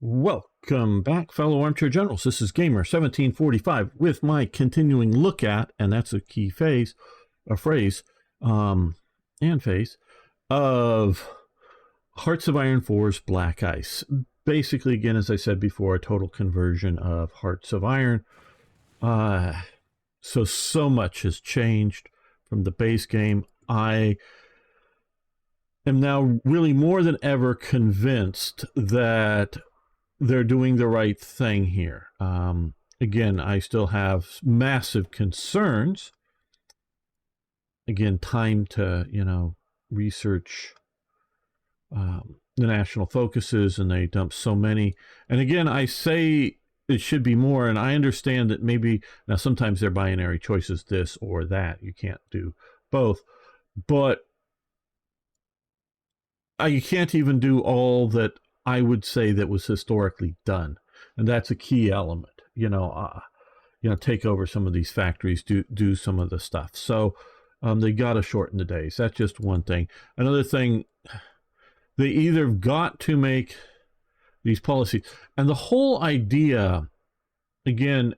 Welcome back, fellow armchair generals. This is Gamer 1745 with my continuing look at, and that's a key phrase, of Hearts of Iron 4's Black Ice. Basically, again, as I said before, a total conversion of Hearts of Iron. So much has changed from the base game. I am now really more than ever convinced that they're doing the right thing here. Again, I still have massive concerns. Again, time to, research the national focuses, and they dump so many. And again, I say it should be more, and I understand that maybe, now sometimes they're binary choices, this or that. You can't do both. But you can't even do all that I would say that was historically done, and that's a key element. Take over some of these factories, do some of the stuff. So they got to shorten the days. That's just one thing. Another thing, they either got to make these policies, and the whole idea, again,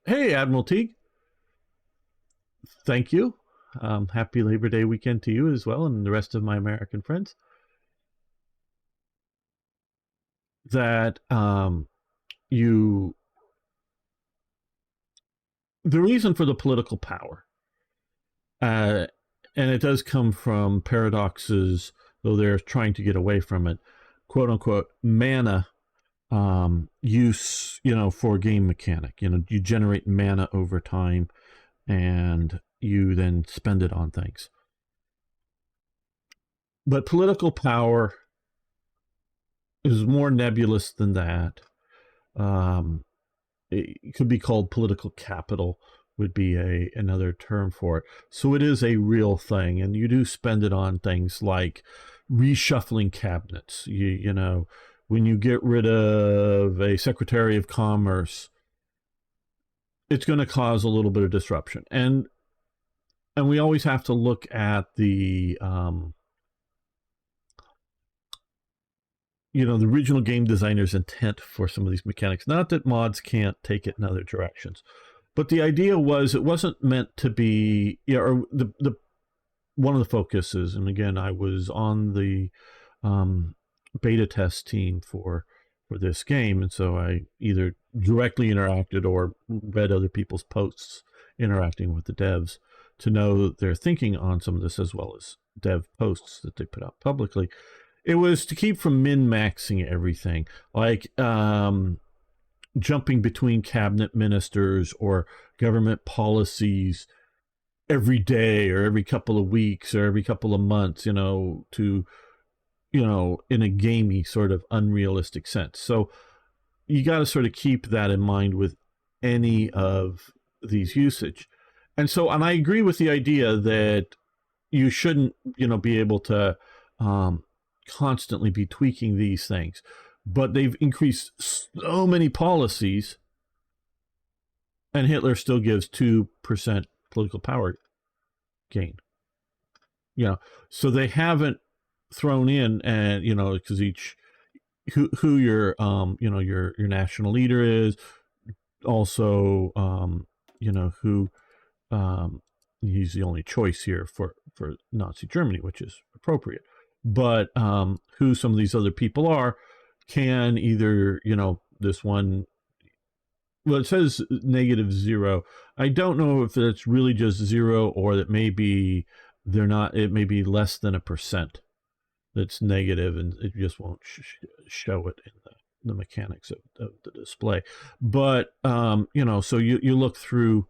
hey, Admiral Teague, thank you. Happy Labor Day weekend to you as well, and the rest of my American friends. That the reason for the political power, and it does come from paradoxes, though they're trying to get away from it, quote unquote, mana use, for game mechanic. You generate mana over time and you then spend it on things. But political power is more nebulous than that. It could be called political capital, would be another term for it. So it is a real thing, and you do spend it on things like reshuffling cabinets. When you get rid of a Secretary of Commerce, it's going to cause a little bit of disruption. And we always have to look at the the original game designer's intent for some of these mechanics. Not that mods can't take it in other directions, but the idea was it wasn't meant to be, or the one of the focuses. And again, I was on the beta test team for this game, and so I either directly interacted or read other people's posts interacting with the devs to know their thinking on some of this, as well as dev posts that they put out publicly. It was to keep from min-maxing everything, like jumping between cabinet ministers or government policies every day or every couple of weeks or every couple of months, to, in a gamey sort of unrealistic sense. So you got to sort of keep that in mind with any of these usage. And I agree with the idea that you shouldn't, be able to constantly be tweaking these things, but they've increased so many policies, and Hitler still gives 2% political power gain. So they haven't thrown in, and because each who your your national leader is, also who he's the only choice here for Nazi Germany, which is appropriate. But who some of these other people are can either, this one, well, it says -0. I don't know if it's really just 0 or that maybe they're not, it may be less than 1% that's negative, and it just won't show it in the mechanics of the display. But, so you look through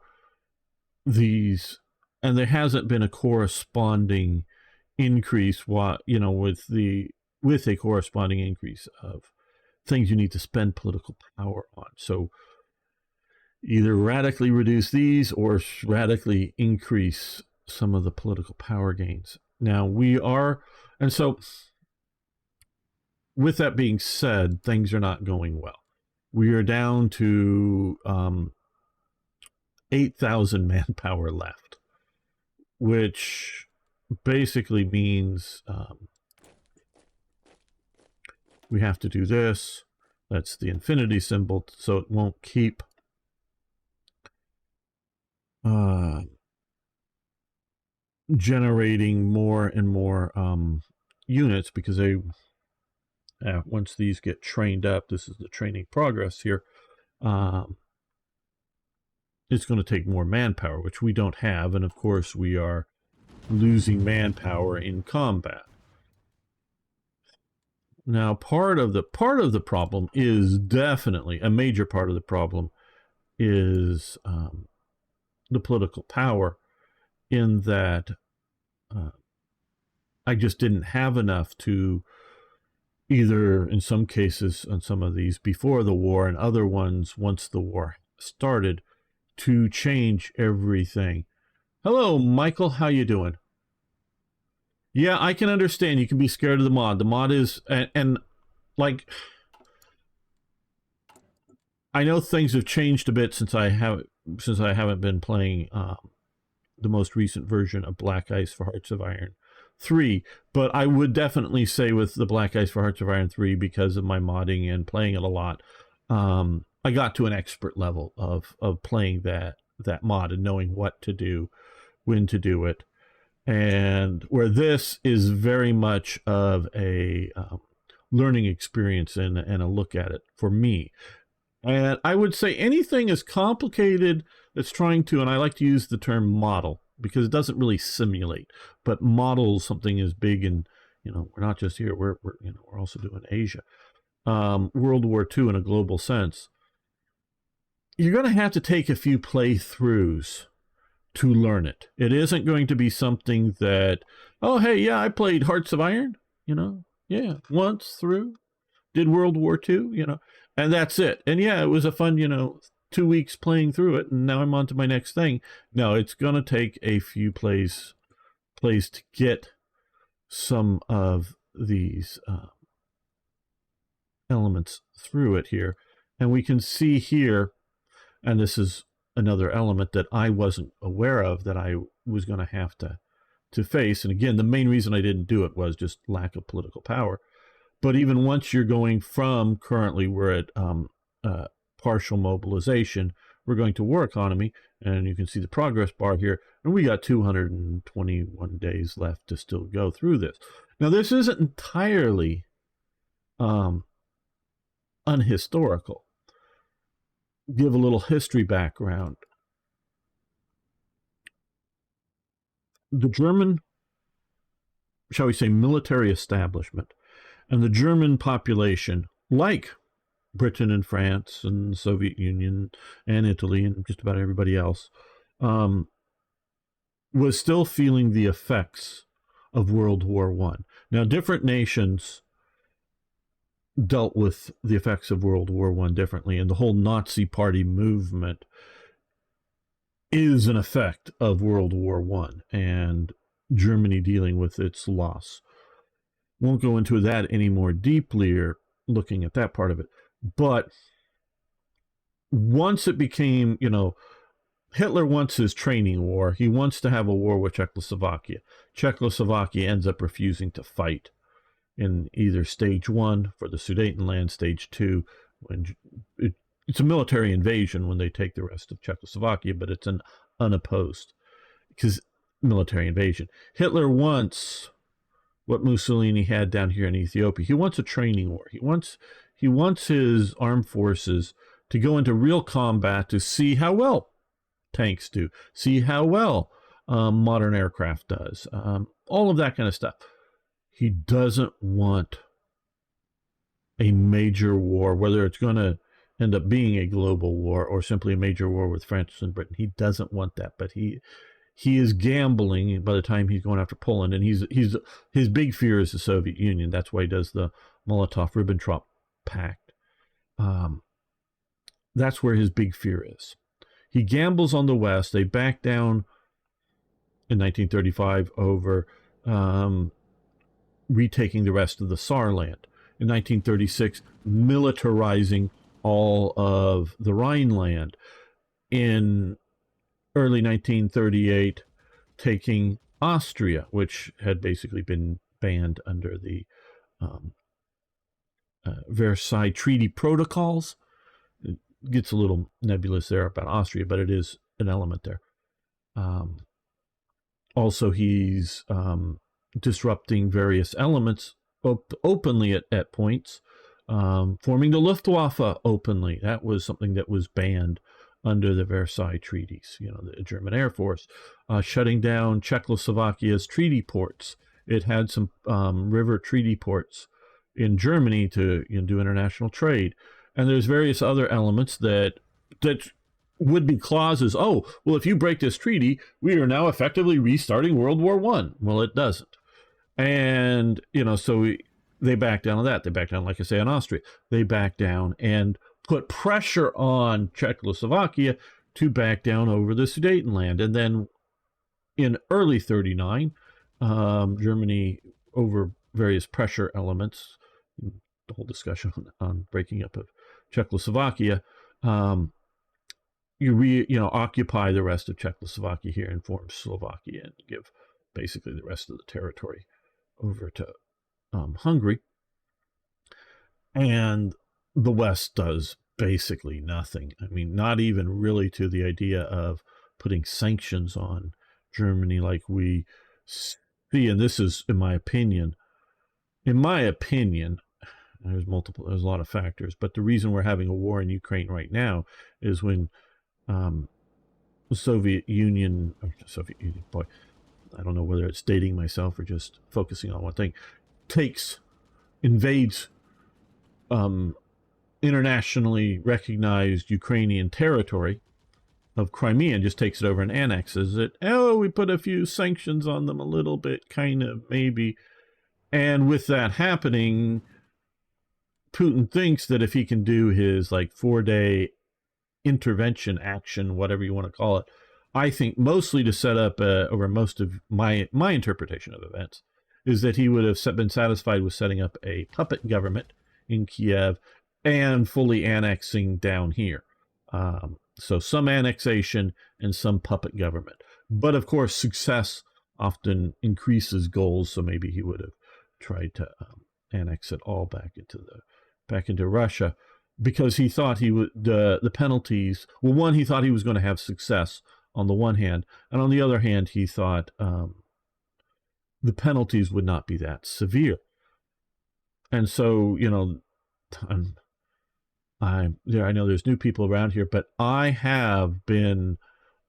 these, and there hasn't been a corresponding increase, with a corresponding increase of things you need to spend political power on. So either radically reduce these or radically increase some of the political power gains. Now and so with that being said, things are not going well. We are down to 8,000 manpower left, which basically means we have to do this, That's the infinity symbol, so it won't keep generating more and more units, because they once these get trained up, this is the training progress here, it's going to take more manpower, which we don't have, and of course we are losing manpower in combat. Now, part of the problem is definitely a major part of the problem is the political power, in that I just didn't have enough to, either in some cases on some of these before the war, and other ones once the war started, to change everything. Hello, Michael. How you doing? Yeah, I can understand. You can be scared of the mod. The mod is, and like, I know things have changed a bit since I haven't been playing the most recent version of Black Ice for Hearts of Iron 3, but I would definitely say with the Black Ice for Hearts of Iron 3, because of my modding and playing it a lot, I got to an expert level of playing that mod and knowing what to do, when to do it, and where this is very much of a learning experience and a look at it for me. And I would say anything is complicated that's trying to, and I like to use the term model because it doesn't really simulate, but models something as big, and we're not just here, we're also doing Asia, World War II in a global sense. You're going to have to take a few playthroughs to learn it. It isn't going to be something that, oh hey, yeah, I played Hearts of Iron, yeah, once through, did World War II, and that's it. And yeah, it was a fun, 2 weeks playing through it, and now I'm on to my next thing. No, it's going to take a few plays to get some of these elements through it here. And we can see here, and this is another element that I wasn't aware of that I was going to have to face. And again, the main reason I didn't do it was just lack of political power. But even once you're going from, currently we're at partial mobilization, we're going to war economy, and you can see the progress bar here, and we got 221 days left to still go through this. Now, this isn't entirely unhistorical. Give a little history background. The German, shall we say, military establishment and the German population, like Britain and France and the Soviet Union and Italy and just about everybody else, was still feeling the effects of World War I. Now, different nations dealt with the effects of World War I differently, and the whole Nazi Party movement is an effect of World War I and Germany dealing with its loss. Won't go into that any more deeply or looking at that part of it. But once it became, Hitler wants his training war. He wants to have a war with Czechoslovakia. Czechoslovakia ends up refusing to fight in either stage 1 for the Sudetenland, stage 2, when it's a military invasion when they take the rest of Czechoslovakia, but it's an unopposed because military invasion. Hitler wants what Mussolini had down here in Ethiopia. He wants a training war. He wants his armed forces to go into real combat to see how well tanks do, see how well modern aircraft does, all of that kind of stuff. He doesn't want a major war, whether it's going to end up being a global war or simply a major war with France and Britain. He doesn't want that, but he is gambling by the time he's going after Poland, and his big fear is the Soviet Union. That's why he does the Molotov-Ribbentrop Pact. That's where his big fear is. He gambles on the West. They back down in 1935 over retaking the rest of the Saarland. In 1936, militarizing all of the Rhineland. In early 1938, taking Austria, which had basically been banned under the Versailles Treaty protocols. It gets a little nebulous there about Austria, but it is an element there. Also, he's disrupting various elements openly at points, forming the Luftwaffe openly. That was something that was banned under the Versailles treaties, the German Air Force, shutting down Czechoslovakia's treaty ports. It had some river treaty ports in Germany to do international trade. And there's various other elements that would be clauses. Oh, well, if you break this treaty, we are now effectively restarting World War I. Well, it doesn't. And, so they back down on that. They back down, like I say, on Austria. They back down and put pressure on Czechoslovakia to back down over the Sudetenland. And then in early 39, Germany, over various pressure elements, the whole discussion on breaking up of Czechoslovakia, occupy the rest of Czechoslovakia here and form Slovakia and give basically the rest of the territory over to Hungary. And the West does basically nothing. I mean, not even really to the idea of putting sanctions on Germany like we see. And this is, in my opinion, there's a lot of factors, but the reason we're having a war in Ukraine right now is when the Soviet Union, boy, I don't know whether it's dating myself or just focusing on one thing, invades internationally recognized Ukrainian territory of Crimea and just takes it over and annexes it. Oh, we put a few sanctions on them a little bit, kind of, maybe. And with that happening, Putin thinks that if he can do his 4-day intervention action, whatever you want to call it, I think mostly to set up, over most of my interpretation of events, is that he would have been satisfied with setting up a puppet government in Kiev and fully annexing down here. So some annexation and some puppet government. But of course, success often increases goals, so maybe he would have tried to annex it all back into Russia, because he thought he would the penalties. Well, one, he thought he was going to have success on the one hand, and on the other hand, he thought the penalties would not be that severe. And so, I know there's new people around here, but I have been,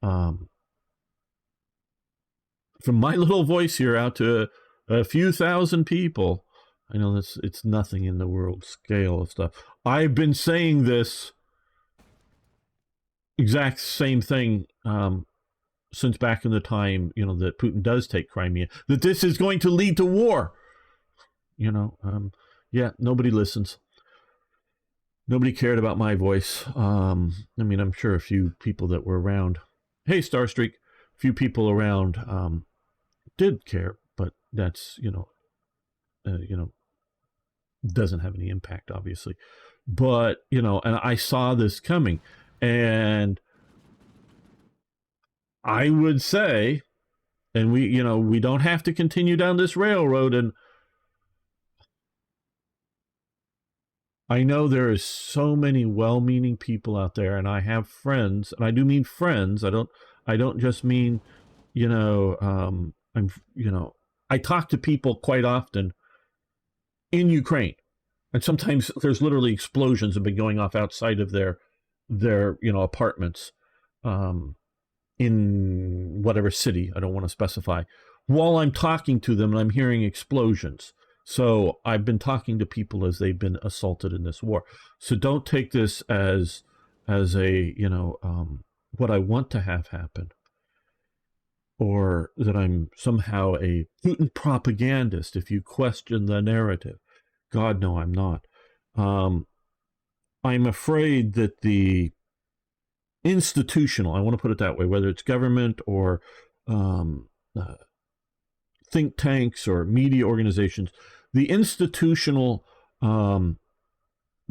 from my little voice here out to a few thousand people. I know it's nothing in the world scale of stuff. I've been saying this exact same thing since back in the time, that Putin does take Crimea, that this is going to lead to war. Nobody listens. Nobody cared about my voice. I'm sure a few people that were around, hey, Starstreak, a few people around did care, but that's, doesn't have any impact, obviously. But, and I saw this coming, and I would say, and we don't have to continue down this railroad, and I know there is so many well-meaning people out there, and I have friends, and I do mean friends. I don't just mean, I talk to people quite often in Ukraine, and sometimes there's literally explosions have been going off outside of their apartments, in whatever city, I don't want to specify, while I'm talking to them and I'm hearing explosions. So I've been talking to people as they've been assaulted in this war. So don't take this as a, what I want to have happen, or that I'm somehow a Putin propagandist if you question the narrative. God, no, I'm not. I'm afraid that the institutional, I want to put it that way, whether it's government or think tanks or media organizations, the institutional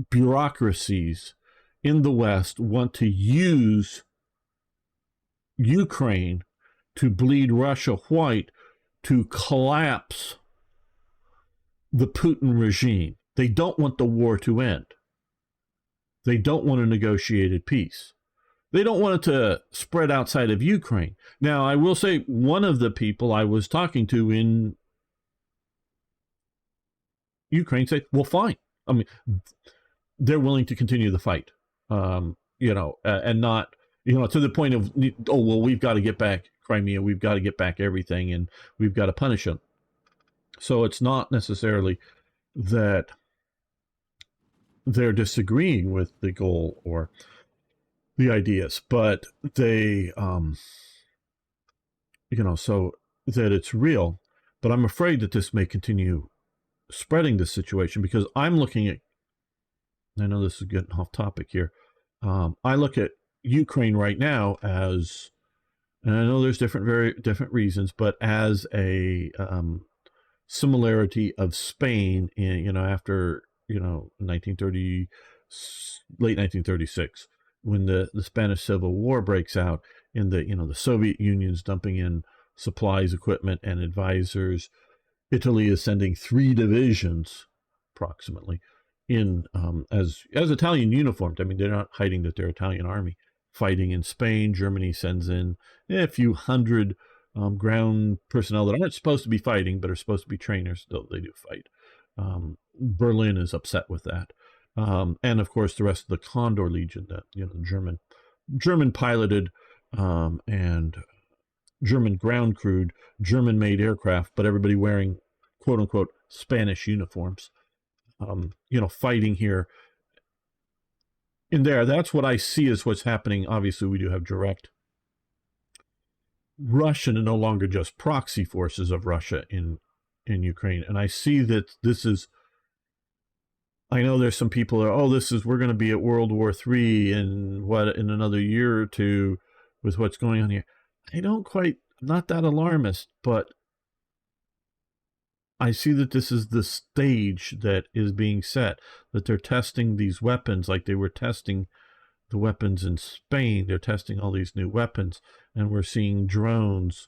bureaucracies in the West want to use Ukraine to bleed Russia white to collapse the Putin regime. They don't want the war to end. They don't want a negotiated peace. They don't want it to spread outside of Ukraine. Now, I will say one of the people I was talking to in Ukraine said, well, fine. I mean, they're willing to continue the fight, and not, to the point of, oh, well, we've got to get back Crimea, we've got to get back everything, and we've got to punish them. So it's not necessarily that they're disagreeing with the goal or the ideas, but they, so that it's real. But I'm afraid that this may continue spreading this situation, because I'm looking at, I know this is getting off topic here, I look at Ukraine right now as, and I know there's very different reasons, but as a similarity of Spain in, after, 1930, late 1936, when the Spanish Civil War breaks out, in the Soviet Union's dumping in supplies, equipment, and advisors. Italy is sending 3 divisions, approximately, in as Italian uniformed. I mean, they're not hiding that they're Italian army fighting in Spain. Germany sends in a few hundred ground personnel that aren't supposed to be fighting, but are supposed to be trainers, though they do fight. Berlin is upset with that. And of course, the rest of the Condor Legion, that German piloted and German ground crewed, German made aircraft, but everybody wearing quote unquote Spanish uniforms, fighting here and there. That's what I see as what's happening. Obviously, we do have direct Russian and no longer just proxy forces of Russia in Ukraine. And I see that this is, I know there's some people that are, we're going to be at World War III in another year or two with what's going on here. I'm not that alarmist, but I see that this is the stage that is being set, that they're testing these weapons like they were testing the weapons in Spain. They're testing all these new weapons, and we're seeing drones,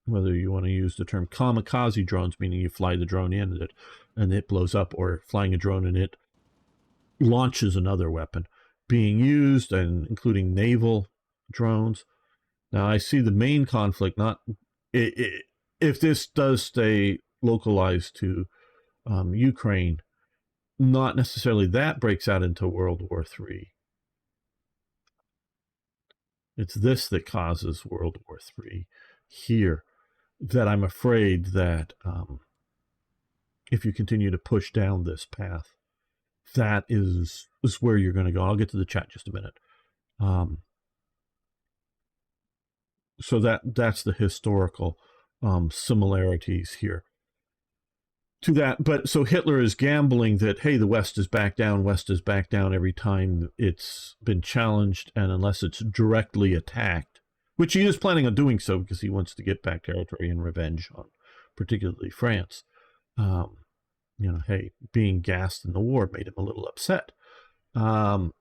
whether you want to use the term kamikaze drones, meaning you fly the drone in and it blows up, or flying a drone and it launches another weapon being used, and including naval drones. Now, I see the main conflict, if this does stay localized to Ukraine, not necessarily that breaks out into World War III. It's this that causes World War III here, that I'm afraid that if you continue to push down this path, that is where you're going to go. I'll get to the chat just a minute. So that's the historical similarities here to that. But so Hitler is gambling that, hey, the West is back down every time it's been challenged, and unless it's directly attacked, which he is planning on doing so because he wants to get back territory and revenge on particularly France. Hey, being gassed in the war made him a little upset. That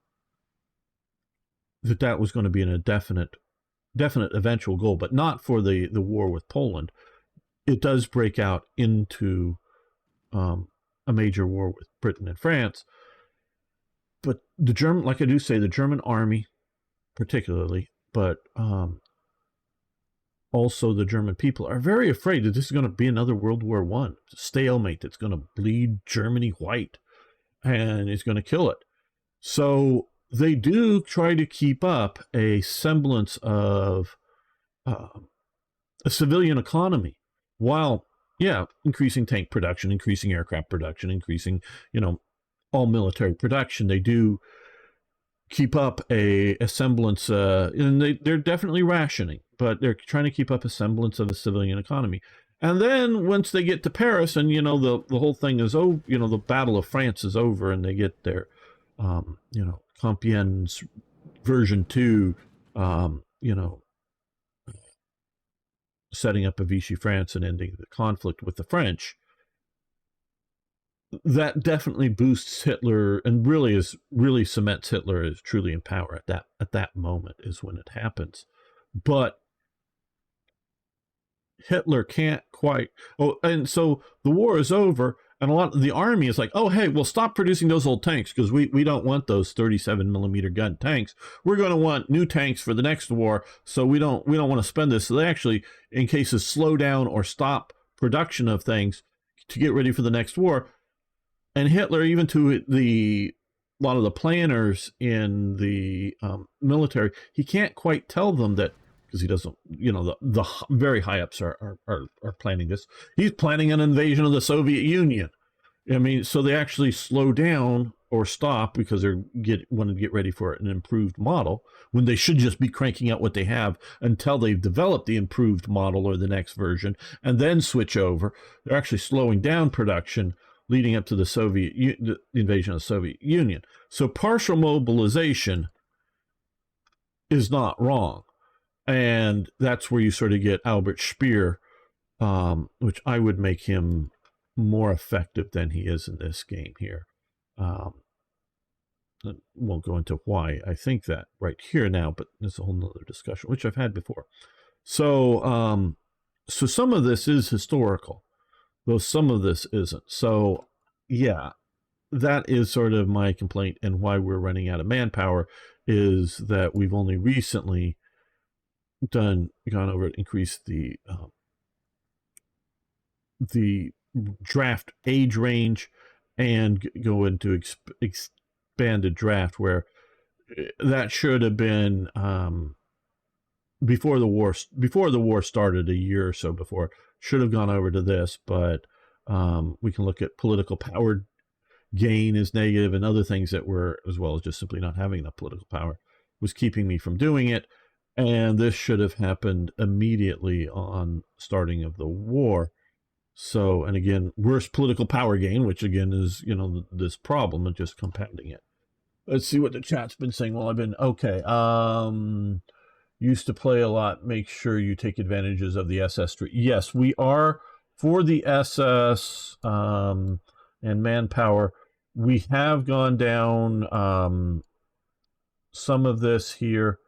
was going to be a definite eventual goal, but not for the war with Poland. It does break out into a major war with Britain and France. But the German army particularly, but also the German people are very afraid that this is going to be another World War I stalemate that's going to bleed Germany white and it's going to kill it. So they do try to keep up a semblance of a civilian economy, while, increasing tank production, increasing aircraft production, increasing, all military production. They do keep up a semblance, and they're definitely rationing, but they're trying to keep up a semblance of a civilian economy. And then once they get to Paris, and the whole thing is over, the Battle of France is over, and they get their Compiègne's version 2, setting up a Vichy France and ending the conflict with the French. That definitely boosts Hitler, and really cements Hitler as truly in power at that moment is when it happens. But Hitler can't quite. And so the war is over, And a lot of the army is like, oh, hey, well, stop producing those old tanks because we don't want those 37 millimeter gun tanks. We're going to want new tanks for the next war. So we don't want to spend this. So they actually, in cases, slow down or stop production of things to get ready for the next war. And Hitler, even to a lot of the planners in the military, he can't quite tell them that, because he doesn't, the very high ups are planning this. He's planning an invasion of the Soviet Union. I mean, so they actually slow down or stop because they're want to get ready for an improved model, when they should just be cranking out what they have until they've developed the improved model or the next version and then switch over. They're actually slowing down production leading up to the invasion of the Soviet Union. So partial mobilization is not wrong. And that's where you sort of get Albert Speer, which I would make him more effective than he is in this game here. I won't go into why I think that right here now, but there's a whole nother discussion, which I've had before. So, so some of this is historical, though some of this isn't. So, yeah, that is sort of my complaint, and why we're running out of manpower is that we've only recently gone over to increase the draft age range and go into expanded draft, where that should have been before the war started, a year or so before, should have gone over to this. But we can look at political power gain is negative, and other things that were, as well as just simply not having enough political power, was keeping me from doing it. And this should have happened immediately on starting of the war. So, and again, worse political power gain, which again is, this problem and just compounding it. Let's see what the chat's been saying. Well, I've been, okay. Used to play a lot. Make sure you take advantages of the SS tree. Yes, we are for the SS and manpower. We have gone down some of this here.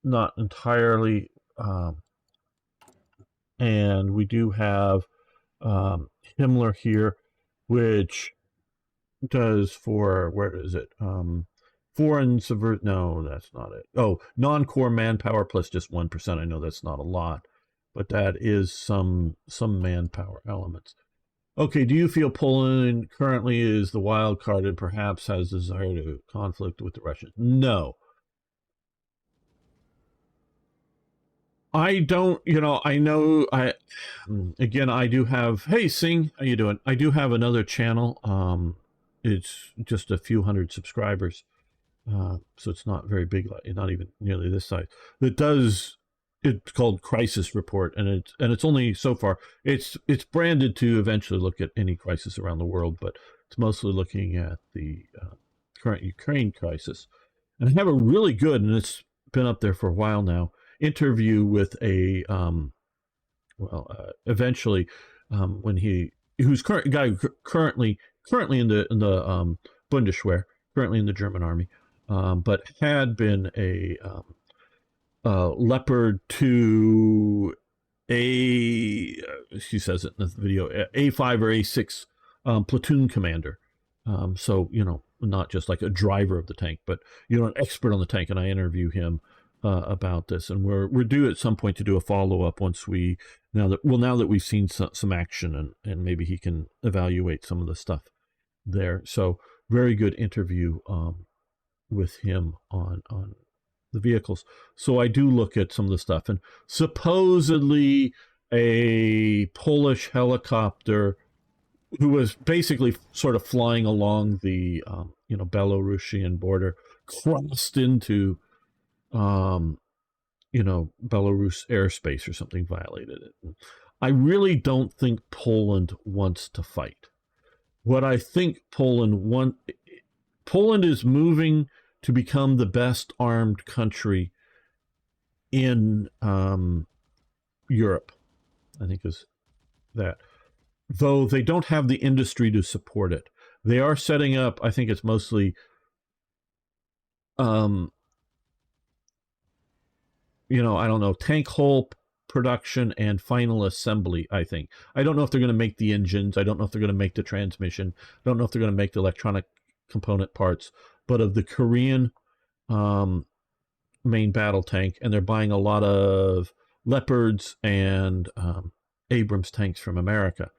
Not entirely, and we do have Himmler here, which does for, where is it? Foreign subvert. No, that's not it. Oh, non-core manpower plus just 1%. I know that's not a lot, but that is some manpower elements. Okay, do you feel Poland currently is the wild card and perhaps has desire to conflict with the Russians? No. I don't, I know, I do have, hey, Sing, how you doing? I do have another channel. It's just a few hundred subscribers. So it's not very big, not even nearly this size. It's called Crisis Report, and it's only, so far, it's branded to eventually look at any crisis around the world, but it's mostly looking at the current Ukraine crisis. And I have a really good, and it's been up there for a while now, interview with a eventually when who's guy currently in the Bundeswehr, currently in the German army, but had been a Leopard 2 she says it in the video, A5 or A6 platoon commander. So, not just like a driver of the tank, but, an expert on the tank. And I interview him about this. And we're due at some point to do a follow-up once now that we've seen some action, and maybe he can evaluate some of the stuff there. So very good interview with him on the vehicles. So I do look at some of the stuff, and supposedly a Polish helicopter who was basically sort of flying along the Belarusian border crossed into Belarus airspace or something, violated it. I really don't think Poland wants to fight. What I think Poland is moving to become the best armed country in Europe, I think is that. Though they don't have the industry to support it. They are setting up, I think it's mostly, I don't know, tank hull production and final assembly, I think. I don't know if they're going to make the engines. I don't know if they're going to make the transmission. I don't know if they're going to make the electronic component parts. But of the Korean main battle tank, and they're buying a lot of Leopards and Abrams tanks from America.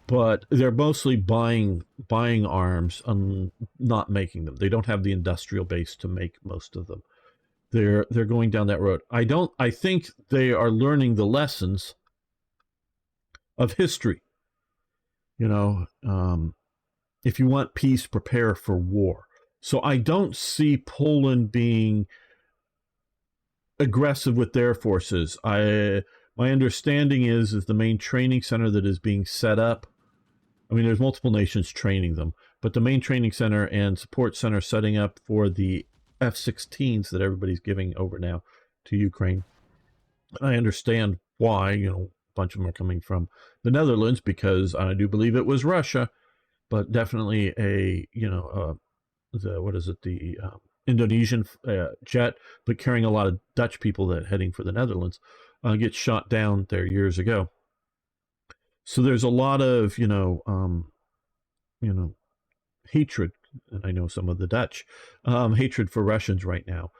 But they're mostly buying arms and not making them. They don't have the industrial base to make most of them. They're going down that road. I think they are learning the lessons of history. You know, if you want peace, prepare for war. So I don't see Poland being aggressive with their forces. My understanding is the main training center that is being set up. I mean, there's multiple nations training them, but the main training center and support center setting up for the F-16s that everybody's giving over now to Ukraine. And I understand why. You know, a bunch of them are coming from the Netherlands because I do believe it was Russia, but definitely the Indonesian jet, but carrying a lot of Dutch people that heading for the Netherlands, gets shot down there years ago. So there's a lot of hatred, and I know some of the Dutch hatred for Russians right now.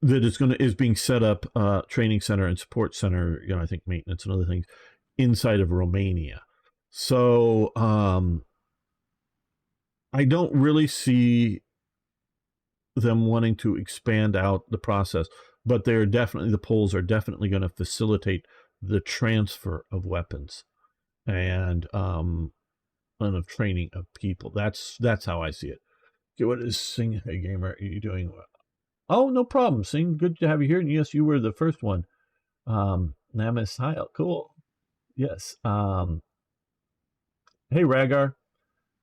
That is being set up training center and support center. I think maintenance and other things inside of Romania. So I don't really see them wanting to expand out the process, but the Poles are definitely going to facilitate the transfer of weapons and of training of people. That's how I see it. Okay, what is Sing? Hey gamer, are you doing well? Oh, no problem, Sing. Good to have you here. And yes, you were the first one. Namis Heil, cool. Yes. Hey Ragar.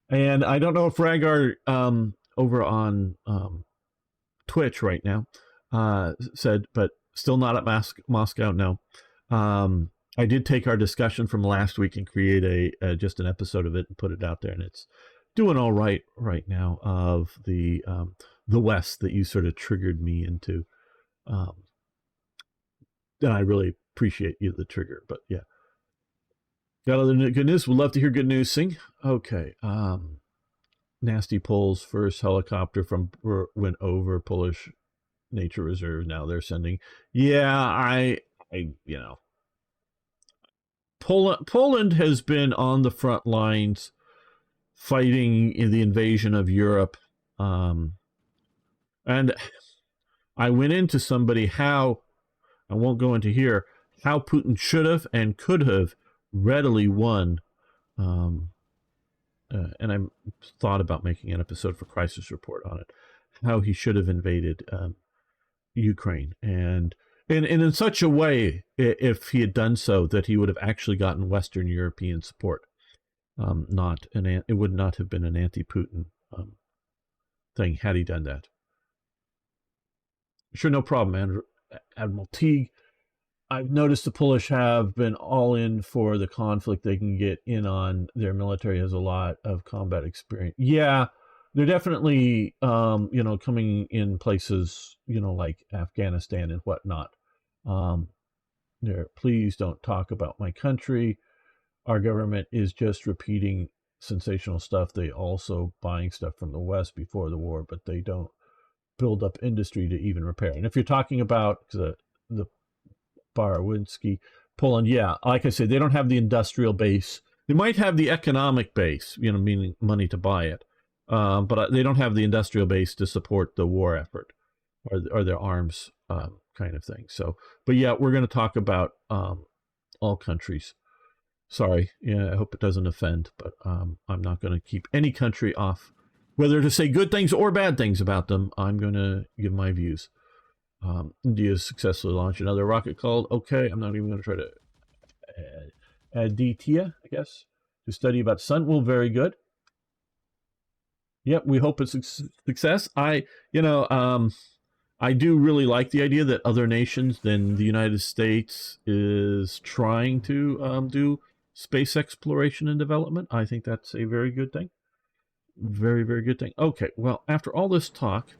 And I don't know if Ragar over on Twitch right now said, but still not at Moscow. No. I did take our discussion from last week and create just an episode of it and put it out there, and it's doing all right now. Of the West that you sort of triggered me into, and I really appreciate you the trigger. But yeah, got other good news. We'd love to hear good news. Sing. Okay. Nasty Poles first helicopter went over Polish nature reserve. Now they're sending. Yeah, I Poland has been on the front lines fighting in the invasion of Europe. And I went into somebody I won't go into here, how Putin should have and could have readily won. And I thought about making an episode for Crisis Report on it, how he should have invaded Ukraine. And in such a way, if he had done so, that he would have actually gotten Western European support. It would not have been an anti-Putin thing had he done that. Sure, no problem, Admiral Teague. I've noticed the Polish have been all in for the conflict they can get in on. Their military has a lot of combat experience. Yeah, they're definitely, coming in places, like Afghanistan and whatnot. Please don't talk about my country. Our government is just repeating sensational stuff. They also buying stuff from the West before the war, but they don't build up industry to even repair. And if you're talking about the Barbarossa, Poland, yeah, like I said, they don't have the industrial base. They might have the economic base, meaning money to buy it, but they don't have the industrial base to support the war effort or their arms kind of thing. So, but yeah, we're going to talk about all countries. Sorry, yeah, I hope it doesn't offend, but I'm not going to keep any country off, whether to say good things or bad things about them. I'm going to give my views. India successfully launched another rocket called, okay, I'm not even going to try to Aditya, I guess, to study about sun. Well, very good. Yep, we hope it's a success. I do really like the idea that other nations than the United States is trying to do space exploration and development. I think that's a very good thing. Very, very good thing. Okay, well, after all this talk,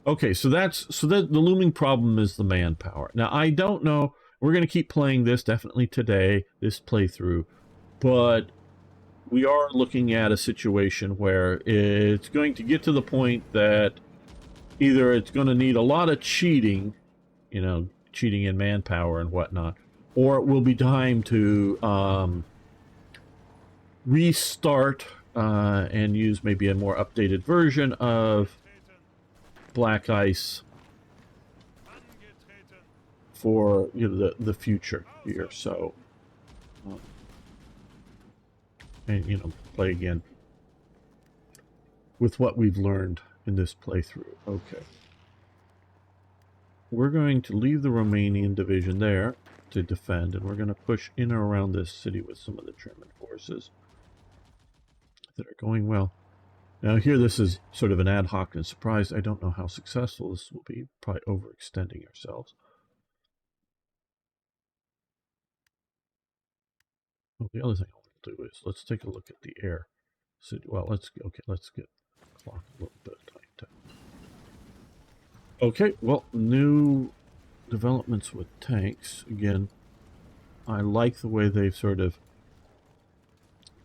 okay, so the looming problem is the manpower. Now, I don't know, We're going to keep playing this definitely today, this playthrough, but we are looking at a situation where it's going to get to the point that either it's going to need a lot of cheating, you know, cheating in manpower and whatnot, or it will be time to restart and use maybe a more updated version of Black Ice for, you know, the future here. So, and, you know, play again with what we've learned in this playthrough. Okay. We're going to leave the Romanian division there to defend, and we're going to push in and around this city with some of the German forces that are going well. Now here this is sort of an ad hoc and surprise. I don't know how successful this will be. Probably overextending ourselves. Well, the other thing I want to do is let's take a look at the air city. Well, let's get the clock a little bit tight. Okay, well, new developments with tanks. Again, I like the way they've sort of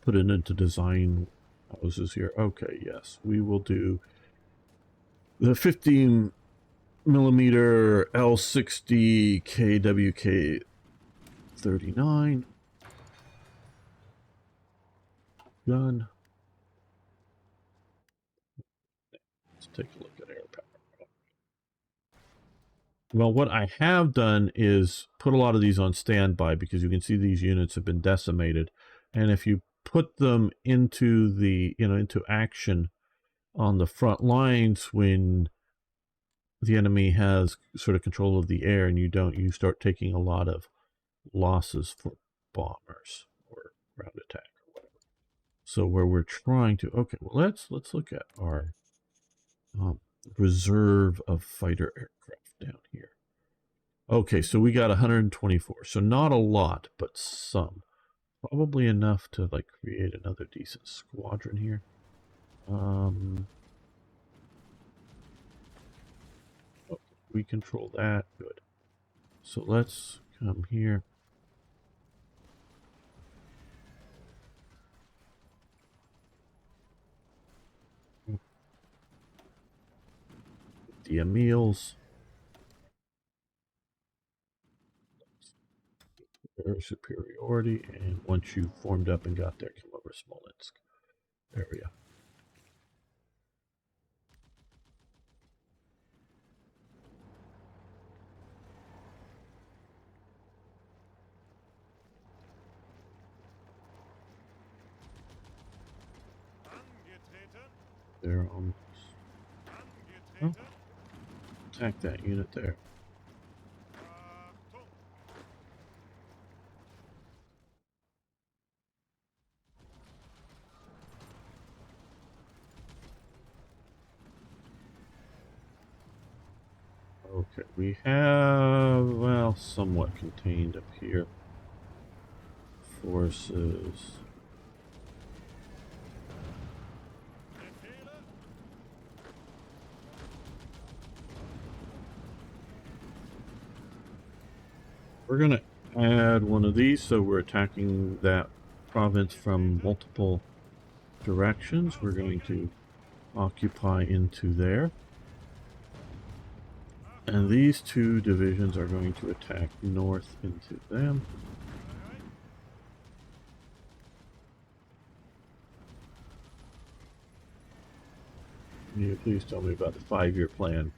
put it into design houses here. Okay, yes, we will do the 15 millimeter L60 KWK 39 gun. Let's take a look at air power. Well, what I have done is put a lot of these on standby because you can see these units have been decimated, and if you put them into the, you know, into action on the front lines when the enemy has sort of control of the air and you don't, you start taking a lot of losses for bombers or ground attack or whatever. So where we're trying to, okay, well, let's look at our reserve of fighter aircraft down here. Okay, so we got 124, so not a lot, but some. Probably enough to like create another decent squadron here. Okay, we control that, good. So let's come here. The Emils. Air superiority, and once you formed up and got there, come over Smolensk area. They're almost. Oh, attack that unit there. Okay, we have, well, somewhat contained up here. Forces. We're going to add one of these, so we're attacking that province from multiple directions. We're going to occupy into there. And these two divisions are going to attack north into them. Can you please tell me about the 5-year plan?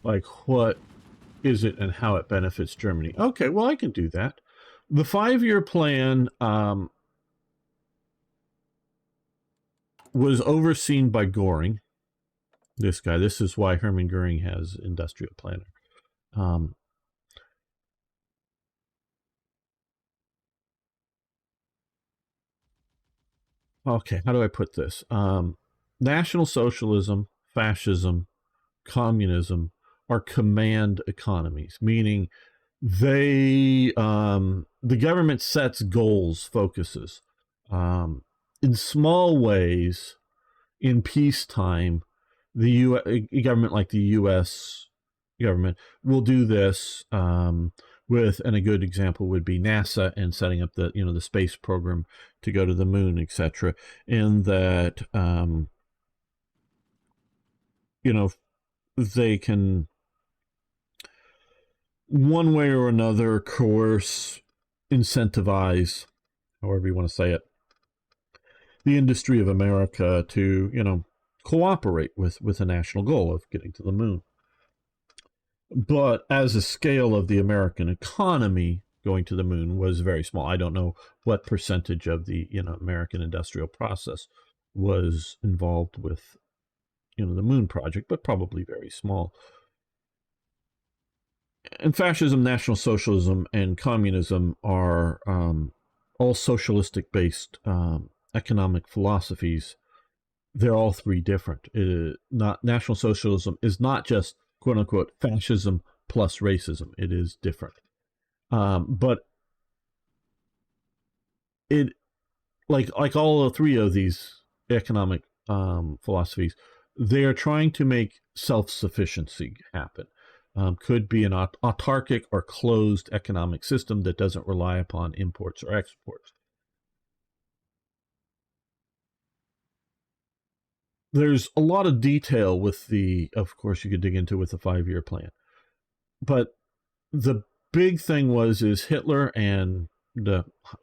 Like, what is it and how it benefits Germany? Okay, well, I can do that. The 5-year plan was overseen by Göring. This guy. This is why Hermann Göring has industrial planner. Okay, how do I put this? National socialism, fascism, communism are command economies, meaning they the government sets goals, focuses. In small ways, in peacetime, the government, like the U.S. government, will do this. and a good example would be NASA and setting up the the space program to go to the moon, etc. In that they can one way or another coerce, incentivize, however you want to say it, the industry of America to cooperate with a national goal of getting to the moon. But as the scale of the American economy going to the moon was very small. I don't know what percentage of the American industrial process was involved with the moon project, but probably very small. And fascism, National Socialism, and communism are all socialistic based economic philosophies. They're all three different. Not National Socialism is not just quote unquote fascism plus racism. It is different. But it like all three of these economic philosophies, they are trying to make self-sufficiency happen. Could be an autarkic or closed economic system that doesn't rely upon imports or exports. There's a lot of detail with of course, you could dig into with the 5-year plan. But the big thing is Hitler and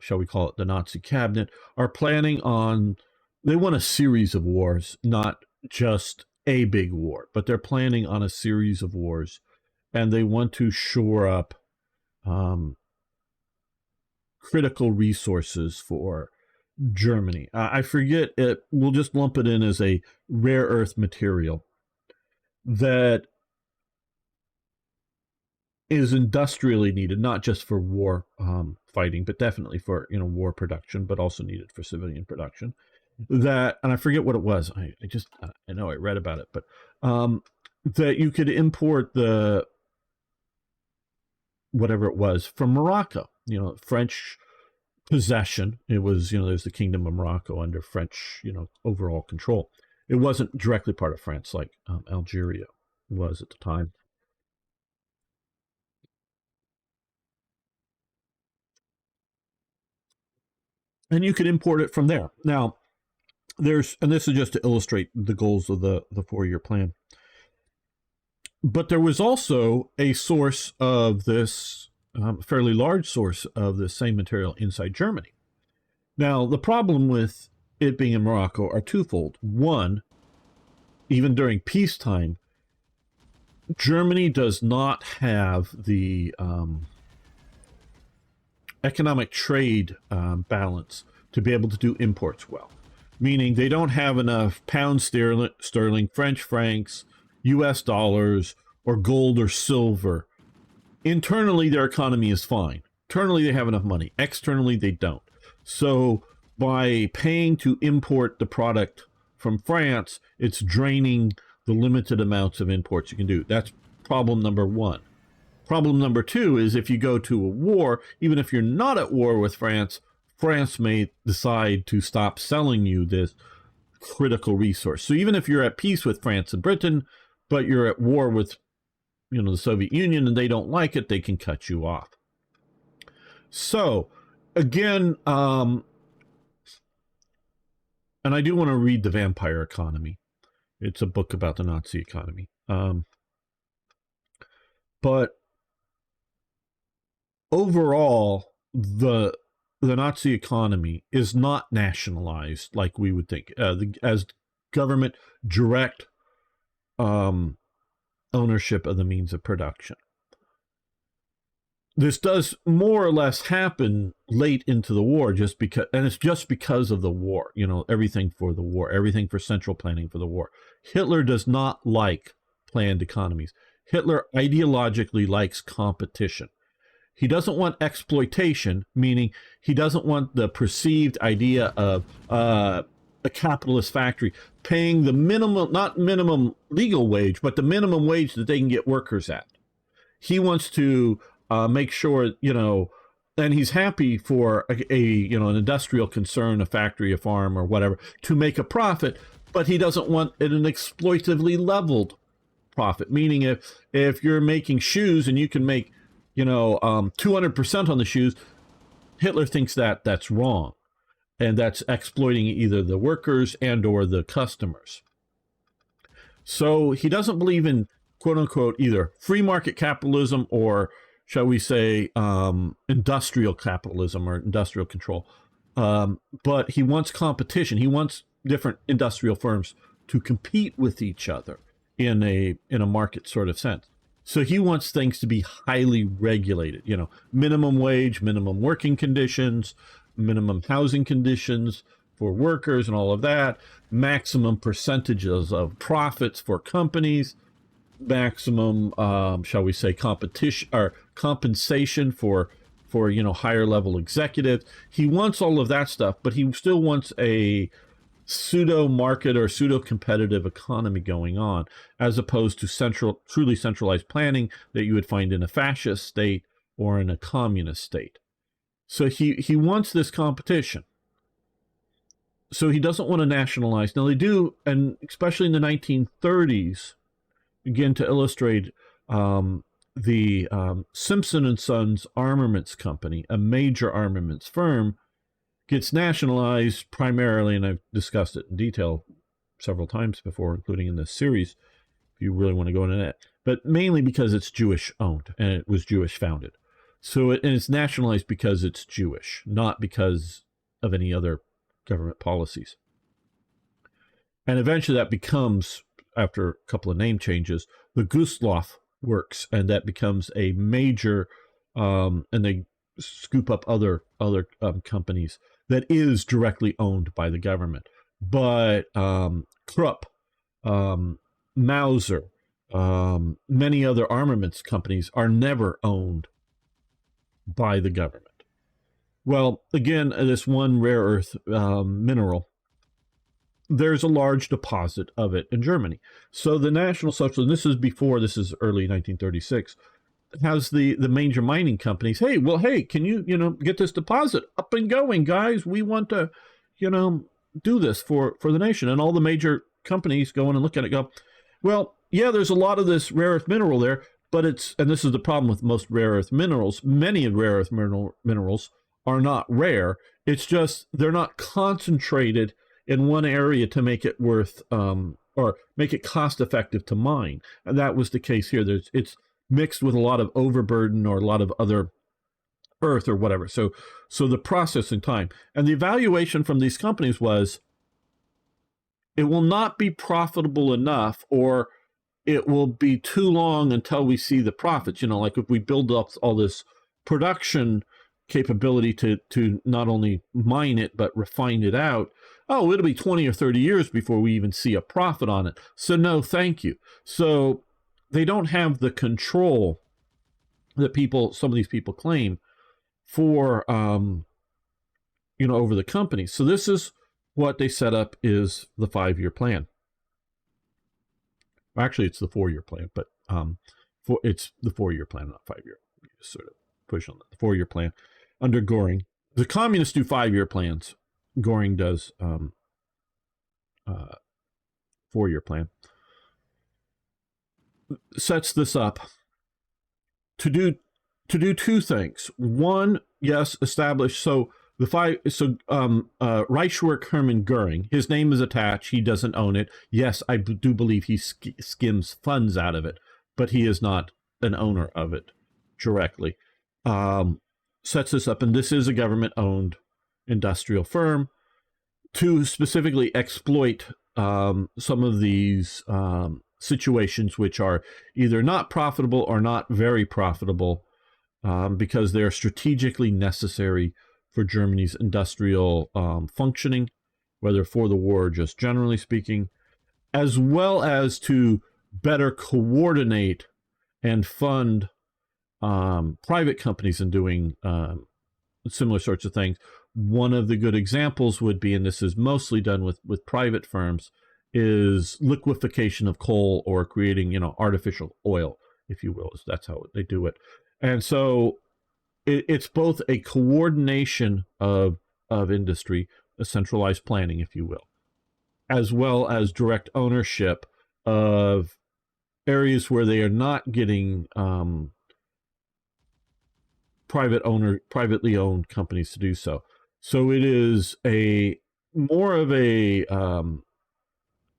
shall we call it the Nazi cabinet, are planning on, they want a series of wars, not just a big war, but they're planning on a series of wars, and they want to shore up critical resources for Germany. I forget it. We'll just lump it in as a rare earth material that is industrially needed, not just for war fighting, but definitely for war production, but also needed for civilian production. That, and I forget what it was. I know I read about it, but that you could import the whatever it was from Morocco. French possession. It was there's the Kingdom of Morocco under French overall control. It wasn't directly part of France like Algeria was at the time. And you could import it from there. Now, and this is just to illustrate the goals of the 4-year plan. But there was also a source of this, fairly large source of the same material inside Germany. Now, the problem with it being in Morocco are twofold. One, even during peacetime, Germany does not have the economic trade balance to be able to do imports well. Meaning they don't have enough pound sterling, French francs, US dollars, or gold or silver. Internally, their economy is fine. Internally, they have enough money. Externally, they don't. So by paying to import the product from France, it's draining the limited amounts of imports you can do. That's problem number one. Problem number two is if you go to a war, even if you're not at war with France, France may decide to stop selling you this critical resource. So even if you're at peace with France and Britain, but you're at war with the Soviet Union and they don't like it, they can cut you off. So again, and I do want to read The Vampire Economy. It's a book about the Nazi economy. But overall, the Nazi economy is not nationalized like we would think, as government direct ownership of the means of production. This does more or less happen late into the war, and it's just because of the war, everything for the war, everything for central planning for the war. Hitler does not like planned economies. Hitler ideologically likes competition. He doesn't want exploitation, meaning he doesn't want the perceived idea of a capitalist factory paying the minimum, not minimum legal wage, but the minimum wage that they can get workers at. He wants to make sure, and he's happy for an industrial concern, a factory, a farm, or whatever, to make a profit, but he doesn't want it an exploitatively leveled profit. Meaning if you're making shoes and you can make 200% on the shoes. Hitler thinks that that's wrong, and that's exploiting either the workers and or the customers. So he doesn't believe in, quote unquote, either free market capitalism or, shall we say, industrial capitalism or industrial control. But he wants competition. He wants different industrial firms to compete with each other in a market sort of sense. So he wants things to be highly regulated, minimum wage, minimum working conditions, minimum housing conditions for workers and all of that, maximum percentages of profits for companies, maximum, shall we say, competition or compensation for higher level executives. He wants all of that stuff, but he still wants a pseudo market or pseudo competitive economy going on, as opposed to truly centralized planning that you would find in a fascist state or in a communist state. So he wants this competition. So he doesn't want to nationalize. Now they do, and especially in the 1930s, again to illustrate, the Simpson and Sons Armaments Company, a major armaments firm, gets nationalized primarily, and I've discussed it in detail several times before, including in this series, if you really want to go into that, but mainly because it's Jewish owned and it was Jewish founded. So it's nationalized because it's Jewish, not because of any other government policies. And eventually that becomes, after a couple of name changes, the Gustloff Works, and that becomes a major, and they scoop up other companies that is directly owned by the government. But Krupp, Mauser, many other armaments companies are never owned by the government. Well, again, this one rare earth mineral, there's a large deposit of it in Germany. So the National Socialist, this is early 1936, has the major mining companies, hey, can you, get this deposit up and going, guys? We want to, do this for the nation. And all the major companies go in and look at it, go, well, yeah, there's a lot of this rare earth mineral there, but and this is the problem with most rare earth minerals, many rare earth minerals are not rare. It's just they're not concentrated in one area to make it worth or make it cost effective to mine. And that was the case here. It's mixed with a lot of overburden or a lot of other earth or whatever. So the processing time and the evaluation from these companies was it will not be profitable enough, or it will be too long until we see the profits. Like if we build up all this production capability to not only mine it but refine it out, it'll be 20 or 30 years before we even see a profit on it. So no, thank you. So they don't have the control that some of these people claim for, over the company. So this is what they set up is the 5-year plan. Actually, it's the 4-year plan, but it's the 4-year plan, not 5-year. You just sort of push on the 4-year plan under Goring. The communists do 5-year plans. Goring does 4-year plan. Sets this up to do two things. One, yes, establish Reichswerk Hermann Goering, his name is attached. He doesn't own it. Yes, I do believe he skims funds out of it, but he is not an owner of it directly. Sets this up, and this is a government-owned industrial firm to specifically exploit some of these situations which are either not profitable or not very profitable because they're strategically necessary for Germany's industrial functioning, whether for the war or just generally speaking, as well as to better coordinate and fund private companies in doing similar sorts of things. One of the good examples would be, and this is mostly done with private firms, is liquefaction of coal or creating, artificial oil, if you will. That's how they do it. And so it's both a coordination of industry, a centralized planning, if you will, as well as direct ownership of areas where they are not getting privately owned companies to do so. So it is a more of a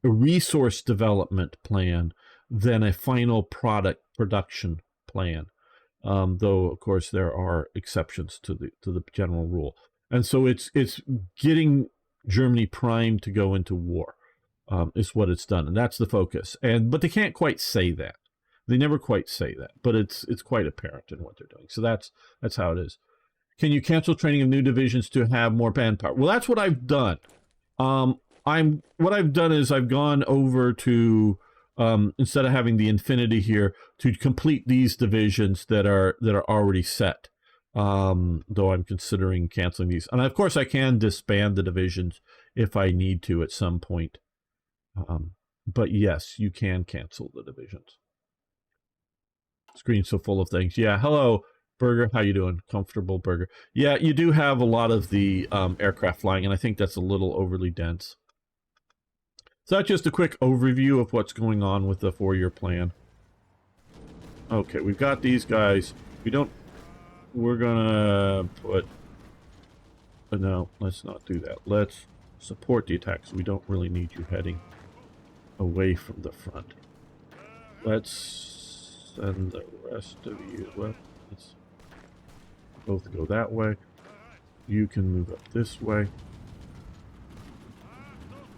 resource development plan than a final product production plan. Though of course there are exceptions to the general rule. And so it's getting Germany primed to go into war, is what it's done, and that's the focus. But they can't quite say that. They never quite say that, but it's quite apparent in what they're doing. So that's how it is. Can you cancel training of new divisions to have more manpower? Well, that's what I've done. What I've done is I've gone over to instead of having the infinity here, to complete these divisions that are already set. Though I'm considering canceling these, and of course I can disband the divisions if I need to at some point. But yes, you can cancel the divisions. Screen's so full of things. Yeah, hello, Burger. How you doing? Comfortable Burger. Yeah, you do have a lot of the aircraft flying, and I think that's a little overly dense. So that's just a quick overview of what's going on with the 4-year plan. Okay, we've got these guys. We're gonna put... no, let's not do that. Let's support the attacks. We don't really need you heading away from the front. Let's send the rest of you... well, let's both go that way. You can move up this way.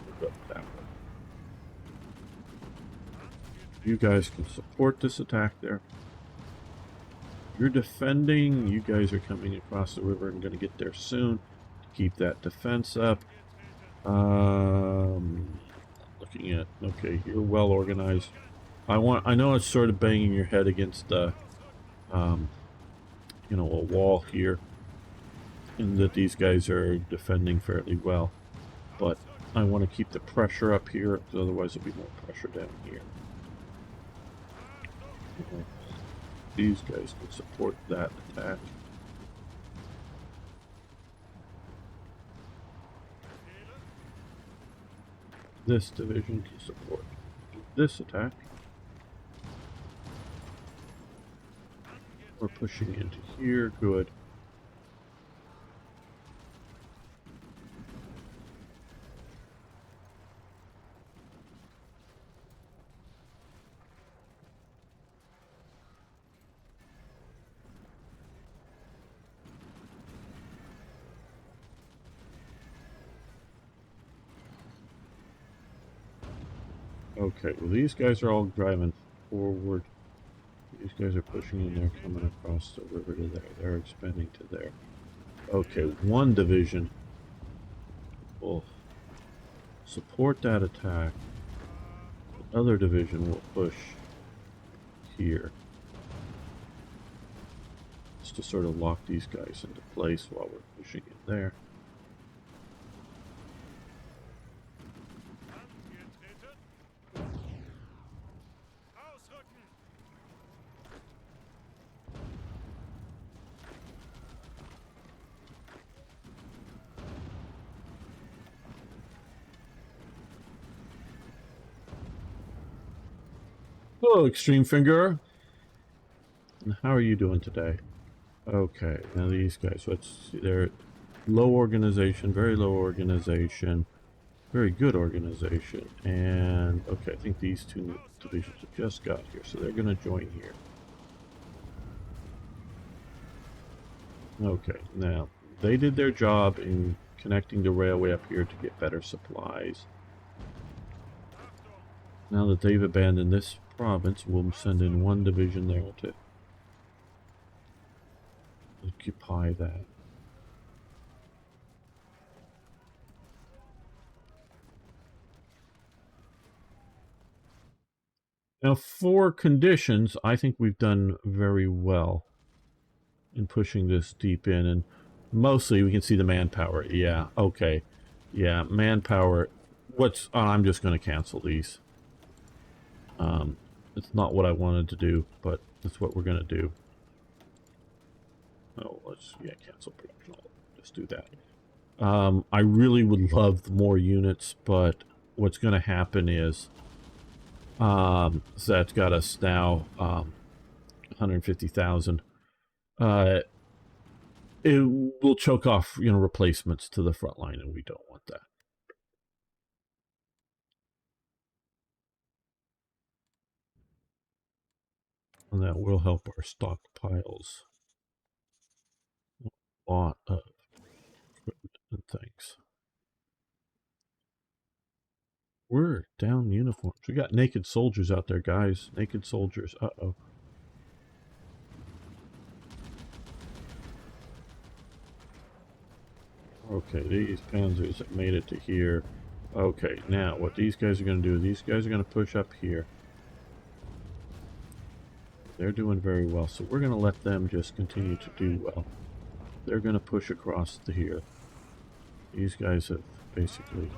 Move up that way. You guys can support this attack there. You're defending. You guys are coming across the river and going to get there soon. Keep that defense up. Looking at... okay, you're well organized. I know it's sort of banging your head against a wall here, and that these guys are defending fairly well. But I want to keep the pressure up here, because otherwise there'll be more pressure down here. These guys can support that attack. This division can support this attack. We're pushing into here. Good. Okay, well these guys are all driving forward. These guys are pushing in there, coming across the river to there. They're expanding to there. Okay, one division will support that attack. The other division will push here. Just to sort of lock these guys into place while we're pushing in there. Hello, Extreme Finger. And how are you doing today? Okay, now these guys, let's see, they're low organization, very low organization, very good organization, and okay, I think these two divisions have just got here, so they're going to join here. Okay, now, they did their job in connecting the railway up here to get better supplies. Now that they've abandoned this province, we'll send in one division there to occupy that. Now, for conditions, I think we've done very well in pushing this deep in, and mostly we can see the manpower. Yeah, okay. Yeah, manpower. I'm just going to cancel these. It's not what I wanted to do, but that's what we're going to do. Oh, cancel production. I'll just do that. I really would love more units, but what's going to happen is that's got us now 150,000. it will choke off, replacements to the front line, and we don't want that. And that will help our stockpiles. A lot of equipment and things. We're down uniforms. We got naked soldiers out there, guys. Naked soldiers. Uh-oh. Okay, these panzers that made it to here. Okay, now what these guys are going to do, these guys are going to push up here. They're doing very well, so we're going to let them just continue to do well. They're going to push across to here. These guys have basically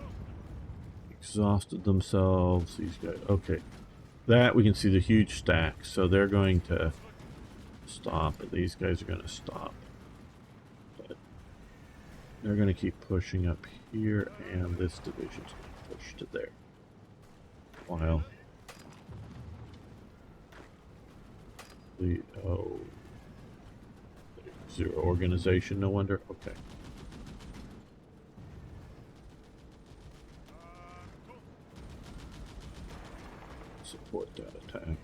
exhausted themselves. These guys, okay. That, we can see the huge stack, so they're going to stop, and these guys are going to stop. But they're going to keep pushing up here, and this division's going to push to there. While the, oh, zero organization, no wonder. Okay. Support that attack.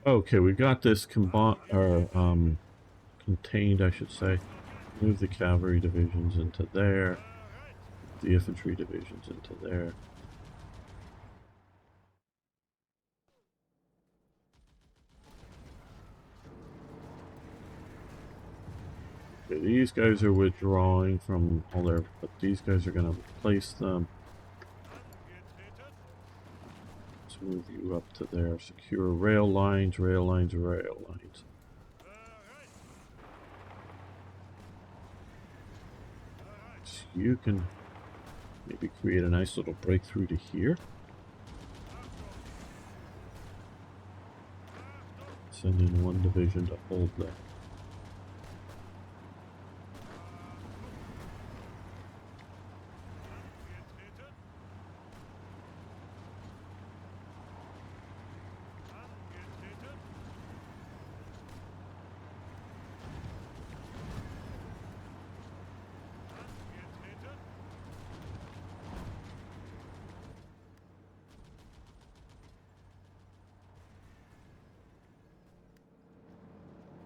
Okay, we got this contained, I should say. Move the cavalry divisions into there. The infantry divisions into there. Okay, these guys are withdrawing from all their, but these guys are going to replace them. Let's move you up to there. Secure rail lines, rail lines, rail lines. So you can maybe create a nice little breakthrough to here. Send in one division to hold that.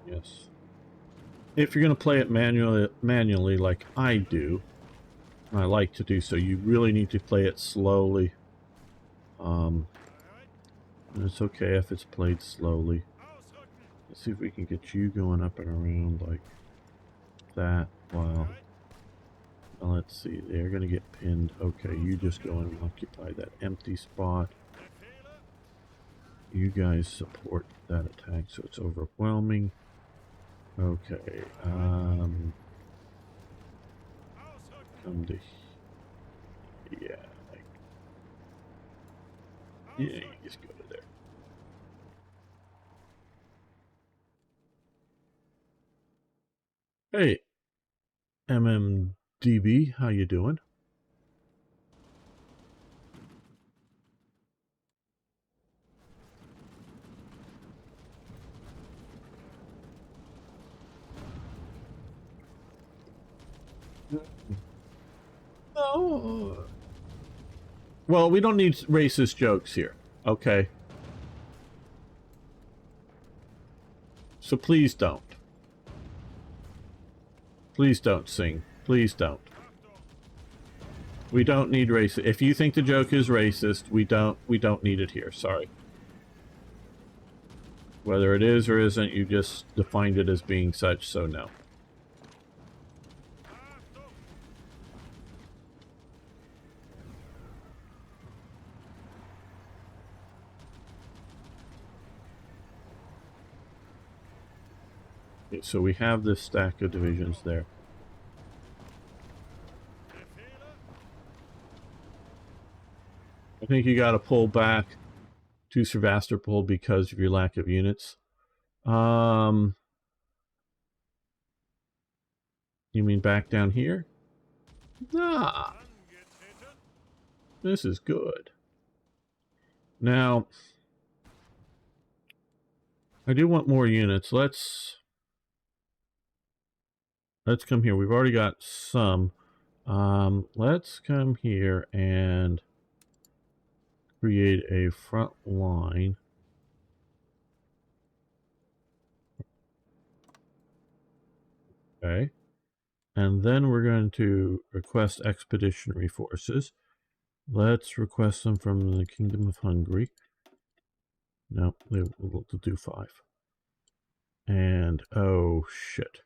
Yes. If you're going to play it manually like I do, and I like to do so, you really need to play it slowly. And it's okay if it's played slowly. Let's see if we can get you going up and around like that. Wow. Well, let's see. They're going to get pinned. Okay, you just go and occupy that empty spot. You guys support that attack so it's overwhelming. Okay, come to, yeah, yeah, you just go to there. Hey, MMDB, how you doing? Oh. Well, we don't need racist jokes here, okay? So please don't. Please don't sing. Please don't. We don't need racist. If you think the joke is racist, we don't need it here. Sorry. Whether it is or isn't, you just defined it as being such, so no. Okay, so we have this stack of divisions there. I think you got to pull back to Sevastopol because of your lack of units. You mean back down here? Nah. This is good. Now, I do want more units. Let's come here. We've already got some. Let's come here and create a front line. Okay. And then we're going to request expeditionary forces. Let's request them from the Kingdom of Hungary. No, we'll do 5. And, oh, shit.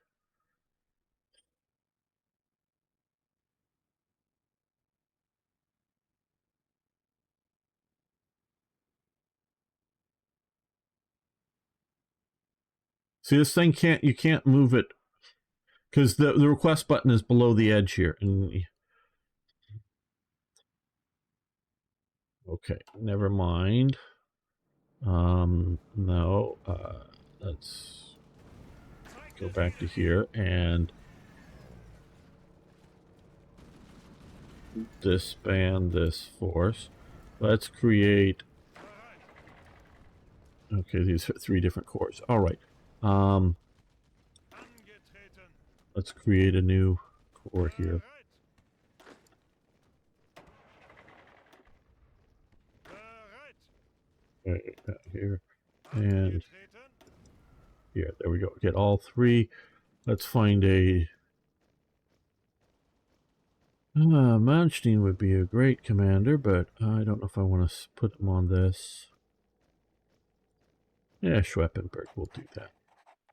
See, this thing you can't move it because the request button is below the edge here. And okay, never mind. No, let's go back to here and disband this force. Let's create. Okay, these are 3 different cores. All right. Let's create a new core here. Okay, here and here. There we go. Get all 3. Let's find a. Manstein would be a great commander, but I don't know if I want to put him on this. Yeah, Schweppenberg will do that.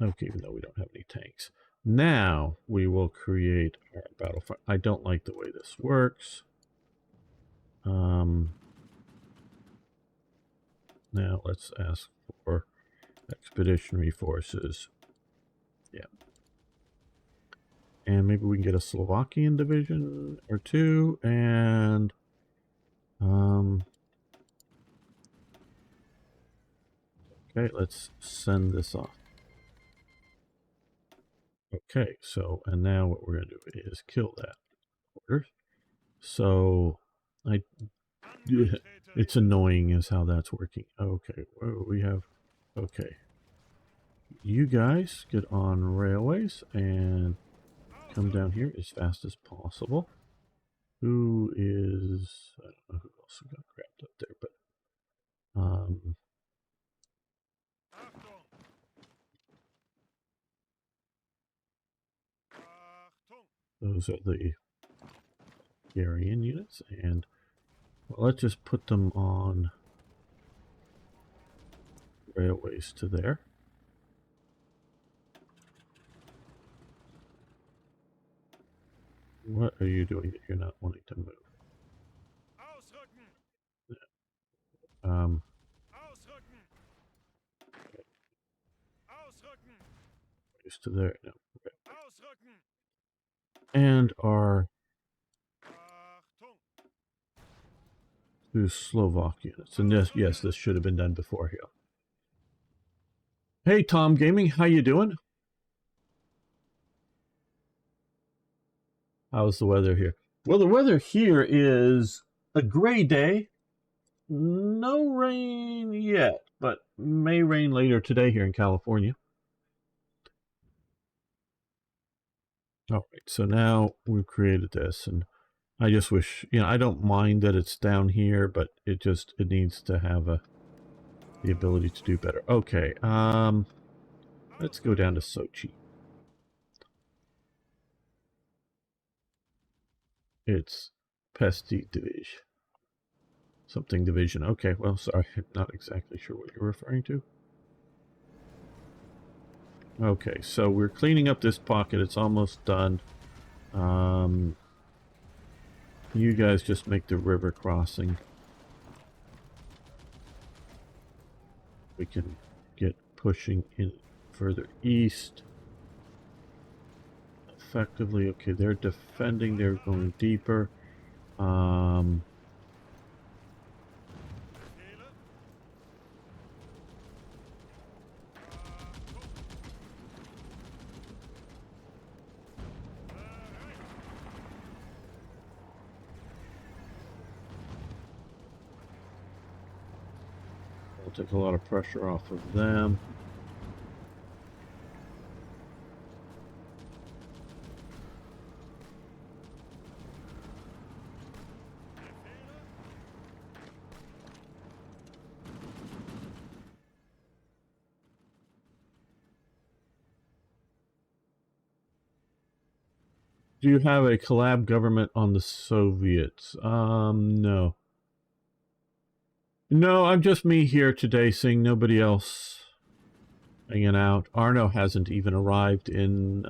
Okay, even though we don't have any tanks. Now we will create our battlefront. I don't like the way this works. Now let's ask for expeditionary forces. Yeah. And maybe we can get a Slovakian division or 2 and okay, let's send this off. Okay, so and now what we're going to do is kill that order. So it's annoying is how that's working. Okay, whoa, we have okay. You guys get on railways and come down here as fast as possible. Who is I don't know who else got grabbed up there, but those are the Hungarian units, and well, let's just put them on railways to there. What are you doing that you're not wanting to move? Railways to there. No. Okay. And our two Slovak units. And this, yes, this should have been done before here. Hey, Tom Gaming, how you doing? How's the weather here? Well, the weather here is a gray day. No rain yet, but may rain later today here in California. All right, so now we've created this, and I just wish, I don't mind that it's down here, but it needs to have the ability to do better. Okay, let's go down to Sochi. It's Pesti Division. Something division. Okay, well, sorry, I'm not exactly sure what you're referring to. Okay, so we're cleaning up this pocket. It's almost done. You guys just make the river crossing. We can get pushing in further east. Effectively, okay, they're defending. They're going deeper. take a lot of pressure off of them. Do you have a collab government on the Soviets? No. No, I'm just me here today, seeing nobody else hanging out. Arno hasn't even arrived in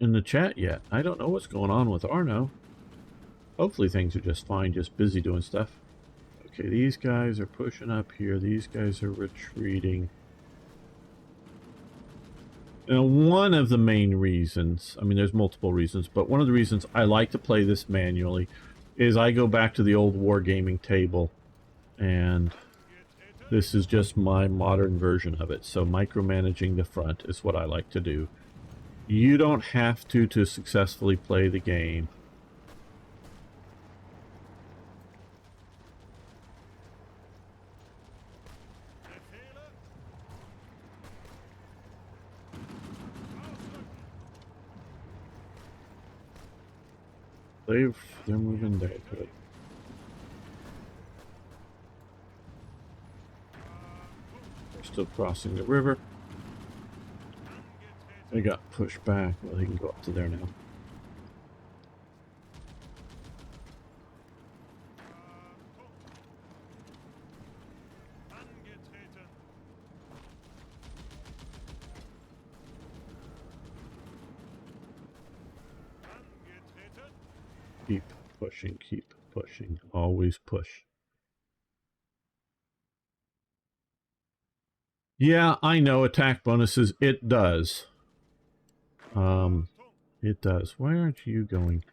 the chat yet. I don't know what's going on with Arno. Hopefully things are just fine, just busy doing stuff. Okay, these guys are pushing up here. These guys are retreating. Now, one of the main reasons, I mean, there's multiple reasons, but one of the reasons I like to play this manually is I go back to the old wargaming table, and this is just my modern version of it. So micromanaging the front is what I like to do. You don't have to successfully play the game. They're moving there. Good. They're still crossing the river. They got pushed back. Well, they can go up to there now. Keep pushing, always push. Yeah, I know, attack bonuses, it does. It does. Why aren't you going?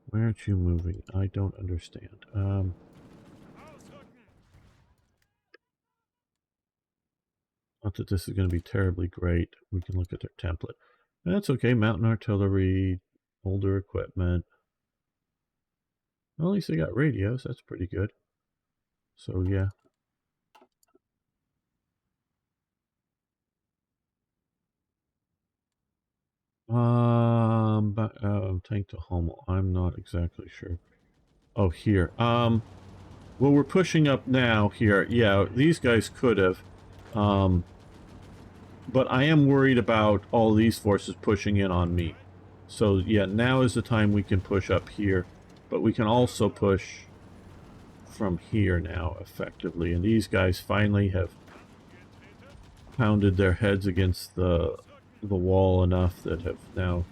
Why aren't you moving? I don't understand. Not that this is going to be terribly great. We can look at their template. That's okay, mountain artillery, older equipment. Well, at least they got radios, that's pretty good. So, yeah. Tank to Hummel. I'm not exactly sure. Oh, here. Well, we're pushing up now here. Yeah, these guys could have. But I am worried about all these forces pushing in on me. So, yeah, now is the time we can push up here. But we can also push from here now, effectively. And these guys finally have pounded their heads against the wall enough that have now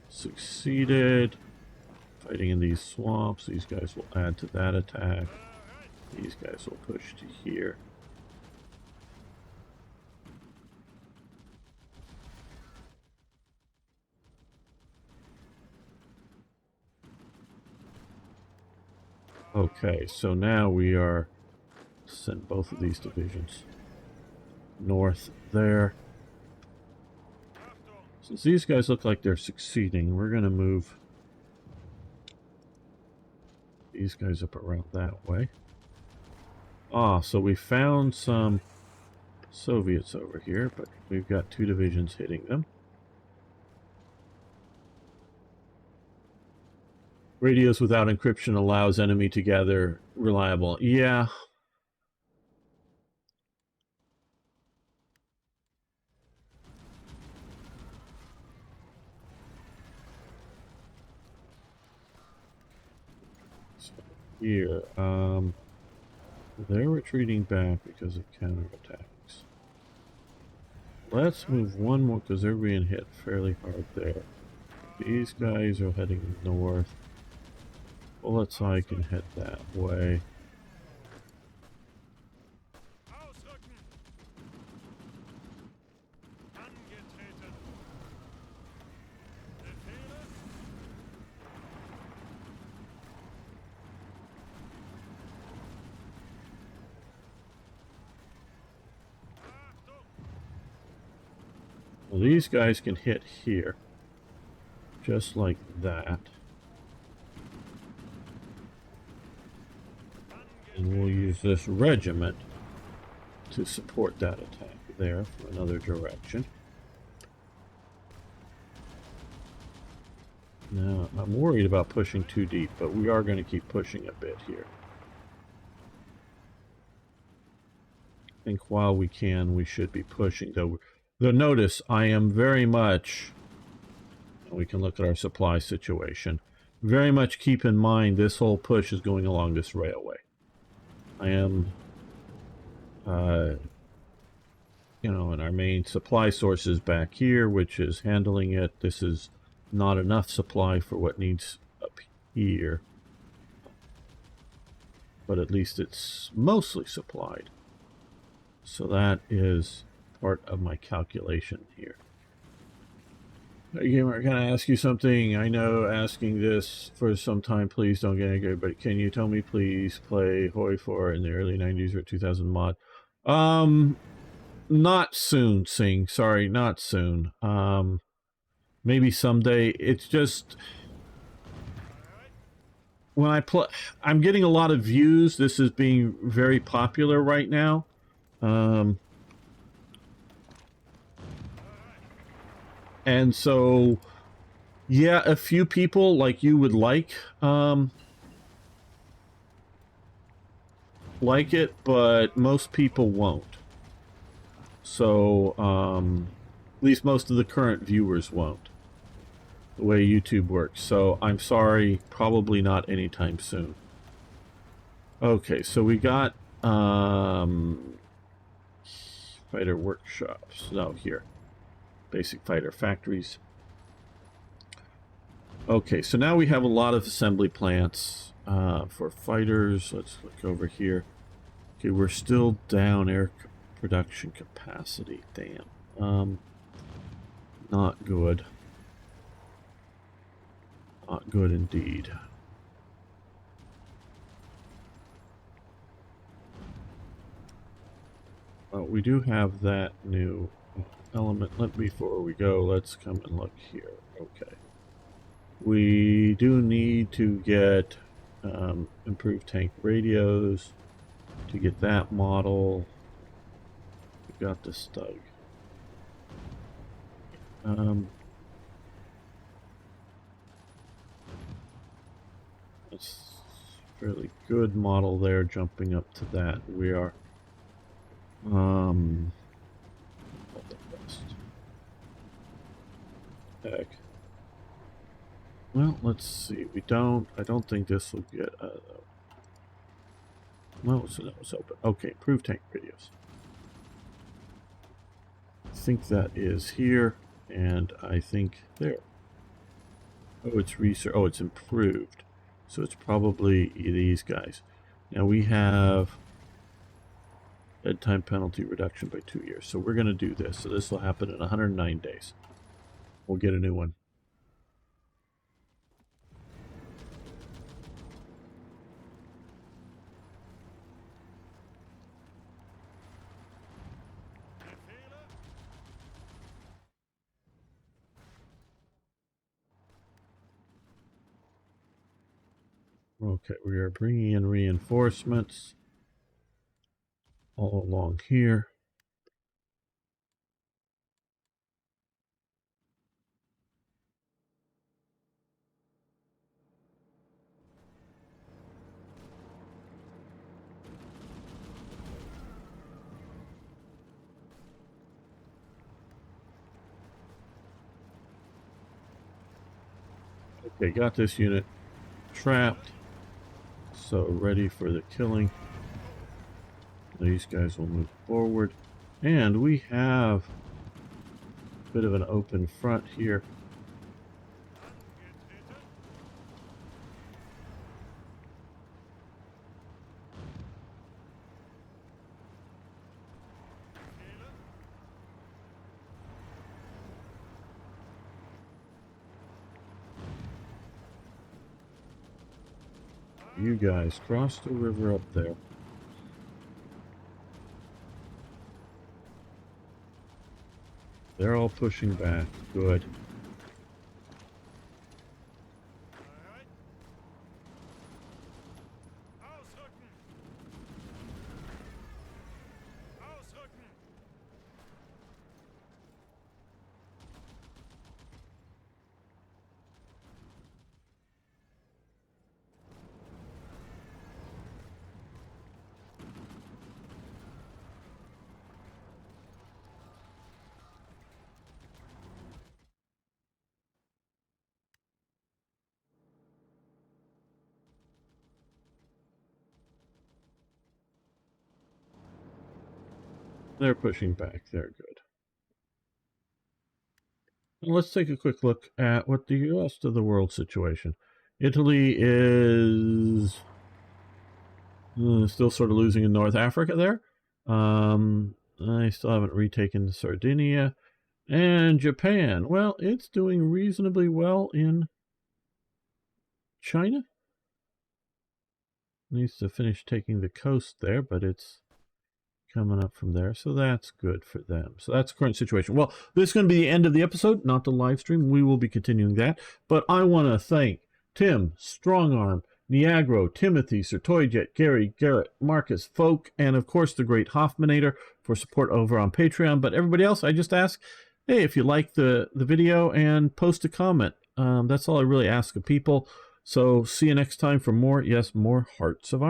succeeded. Fighting in these swamps. These guys will add to that attack. These guys will push to here. Okay, so now we are send both of these divisions north there. Since these guys look like they're succeeding, we're going to move these guys up around that way. Ah, so we found some Soviets over here, but we've got 2 divisions hitting them. Radios without encryption allows enemy to gather reliable. Yeah. So here, they're retreating back because of counterattacks. Let's move one more because they're being hit fairly hard there. These guys are heading north. Bullets I can head that way. Well, these guys can hit here. Just like that. And we'll use this regiment to support that attack there from another direction. Now, I'm worried about pushing too deep, but we are going to keep pushing a bit here. I think while we can, we should be pushing. Though notice, I am very much, we can look at our supply situation, very much keep in mind this whole push is going along this railway. I am, you know, and our main supply source is back here, which is handling it. This is not enough supply for what needs up here, but at least it's mostly supplied. So that is part of my calculation here. Hey gamer, can I ask you something? I know asking this for some time, please don't get angry, but can you tell me please play Hoi 4 in the early 90s or 2000 mod? Not soon, Sing. Sorry, not soon. Maybe someday. It's just when I play, I'm getting a lot of views. This is being very popular right now. And so, yeah, a few people like you would like it, but most people won't. So, at least most of the current viewers won't. The way YouTube works. So, I'm sorry, probably not anytime soon. Okay, so we got fighter workshops. No, here. Basic fighter factories. Okay, so now we have a lot of assembly plants for fighters. Let's look over here. Okay, we're still down air production capacity. Damn. Not good. Not good indeed. Well, we do have that new element. Before we go, let's come and look here. Okay. We do need to get improved tank radios to get that model. We got the Stug. That's a fairly good model there, jumping up to that. We are heck. Well, let's see. I don't think this will get no, so that was open. Okay, improved tank radios. I think that is here, and I think there. Oh, it's research. Oh, it's improved. So it's probably these guys. Now we have dead time penalty reduction by 2 years. So we're going to do this. So this will happen in 109 days. We'll get a new one. Okay, we are bringing in reinforcements all along here. Okay, got this unit trapped. So ready for the killing. These guys will move forward. And we have a bit of an open front here. You guys cross the river up there. They're all pushing back. Good. They're pushing back. They're good. Now let's take a quick look at what the rest of the world situation. Italy is still sort of losing in North Africa there. I still haven't retaken Sardinia. And Japan, well, it's doing reasonably well in China. Needs to finish taking the coast there, but it's coming up from there, so that's good for them. So that's the current situation. Well, this is going to be the end of the episode, not the live stream. We will be continuing that, but I want to thank Tim, Strongarm, Niagro, Timothy, Sir Toyjet, Gary, Garrett, Marcus, Folk, and of course the great Hoffmanator for support over on Patreon. But everybody else, I just ask, hey, if you like the video, and post a comment. That's all I really ask of people. So see you next time for more, yes, more Hearts of Iron.